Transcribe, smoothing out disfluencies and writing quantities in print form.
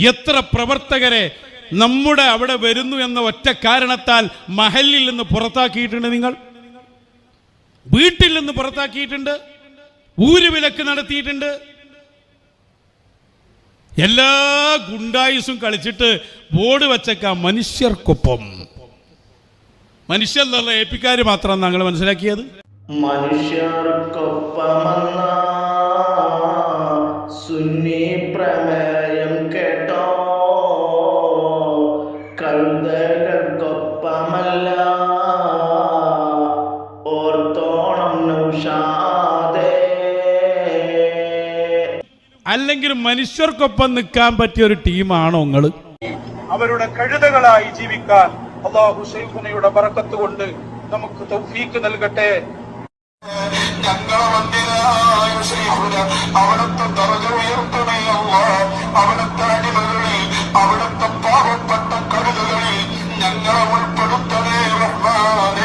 എത്ര പ്രവർത്തകരെ നമ്മുടെ അവിടെ വരുന്നു എന്ന ഒറ്റ കാരണത്താൽ മഹല്ലിൽ നിന്ന് പുറത്താക്കിയിട്ടുണ്ട്. നിങ്ങൾ വീട്ടിൽ നിന്ന് പുറത്താക്കിയിട്ടുണ്ട്, ഊരുവിലക്ക് നടത്തിയിട്ടുണ്ട്. എല്ലാ ഗുണ്ടായുസും കളിച്ചിട്ട് ബോർഡ് വച്ചേക്കാം മനുഷ്യർക്കൊപ്പം. മനുഷ്യരുടെ ഏപ്പിക്കാർ മാത്രം ഞങ്ങൾ മനസ്സിലാക്കിയത്. മനുഷ്യർക്കൊപ്പമെന്ന സുന്നി പ്രമേയം കേട്ടോ, കഴുതകൾക്കൊപ്പമല്ല ഓർത്തോണം നൗഷാദേ. അല്ലെങ്കിൽ മനുഷ്യർക്കൊപ്പം നിൽക്കാൻ പറ്റിയ ഒരു ടീമാണോ നിങ്ങൾ? അവരുടെ കഴുതകളായി ജീവിക്കാൻ അല്ലാഹു ശൈഖുനയുടെ ബറക്കത്ത് കൊണ്ട് നമുക്ക് തൗഫീക്ക് നൽകട്ടെ. അവിടുത്തെ ദർജ ഉയർത്തണേ അല്ലാഹ്. അവിടുത്തെ അടിമകളിൽ, അവിടുത്തെ പാവപ്പെട്ട കഴുതകളിൽ ഞങ്ങളെ ഉൾപ്പെടുത്തണേ റഹ്മാനേ.